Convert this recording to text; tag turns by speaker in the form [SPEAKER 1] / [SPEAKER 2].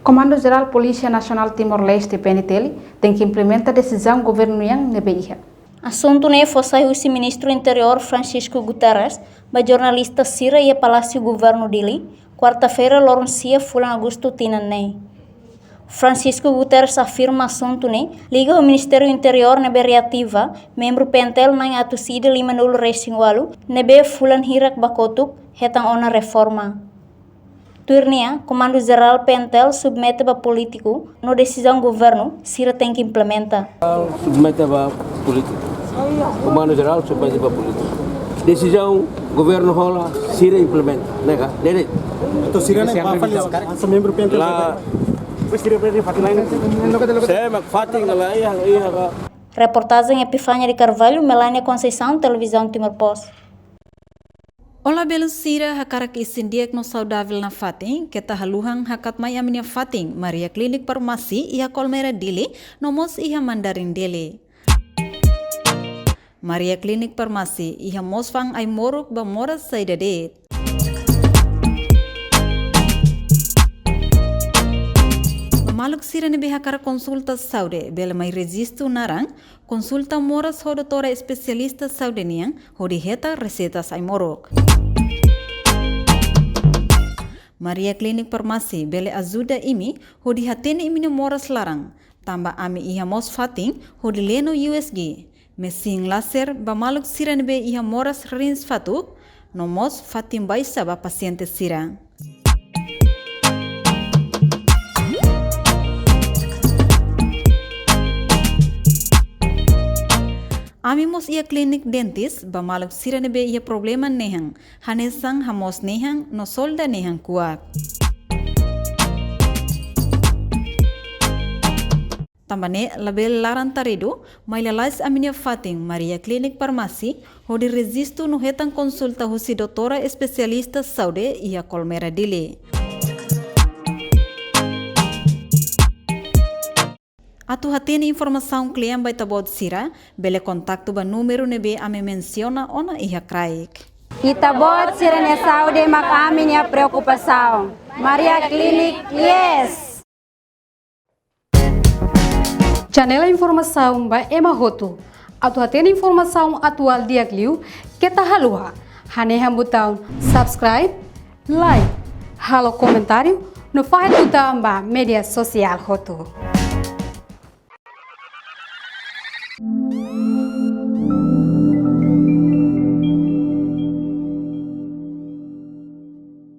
[SPEAKER 1] Comando Geral Polícia Nacional Timor-Leste (PNTL) tem que implementar a decisão governo yang nebeia.
[SPEAKER 2] Assunto ne foi o ministro interior Francisco Guterres, ba jornalista Sira e Palácio Governo dele, quarta-feira Loroncia Fulan Agosto Tinanei. Francisco Guterres afirma assunto ne liga o Ministério Interior nebe reativa, membro PNTL nang atusida 50 resingualu, nebe Fulan Hirak Bakotuk, hetang ona reforma. Turnia, Comando Geral PNTL submete a político no decisão governo, Sira tem que implementa.
[SPEAKER 3] Submete a político. Comando Geral submete a político. Decisão governo rola, Sira implementa. Nega, nere.
[SPEAKER 4] Então Sira nem vai falar, essa membro PNTL. Lá. Saya
[SPEAKER 3] McFating lá ia.
[SPEAKER 2] Reportagem Epifânia de Carvalho, Melania Conceição, Televisão Timor-Post.
[SPEAKER 5] Ola belo Sira hakarak isin diagnos saudável na fating, kita haluhang hakat may aminya fating, Maria Klinik Farmasi iha Kolmera dili, nomos iha Mandarin dili. Maria Klinik Farmasi iha mosfang ay morok ba moras sa idadet. Mamaluk Sira ni bihakara konsulta saude, bela may registo narang, konsulta moras ho doutora especialista saude niyang, ho diheta recetas ay morok. Maria Klinik Farmasi bele ajuda imi, ho dihatene imi moras larang, tamba ami iha mos fating, ho dileno USG, mesin laser bamaluk Sira ni be iha moras rins fatuk, no mos fatim baisa ba paciente Sira. Amimos ia klinik dentist, bamaluk Sira nebe ia problema nehang, hanesang hamos nehang, no solda nehang kuak. Tambane label laran tarido, may lalais aminia fating Maria Klinik Farmasi, ho di resisto no hetang konsulta ho si doutora especialista saude ia Kolmera dili. Atu hatene informação klien by tabod Sira, bele kontakto ba numero nebe ame menciona ona iha kraik.
[SPEAKER 6] Itabot Sira ne saude mak amin ya preocupação. Maria Klinik, yes!
[SPEAKER 1] Janela informação ba Ema Hoto. Atu hatene informação atual diagliu, kita haluha. Hanehan butang subscribe, like, halo comentário, no fahit butang ba media sosial Hoto.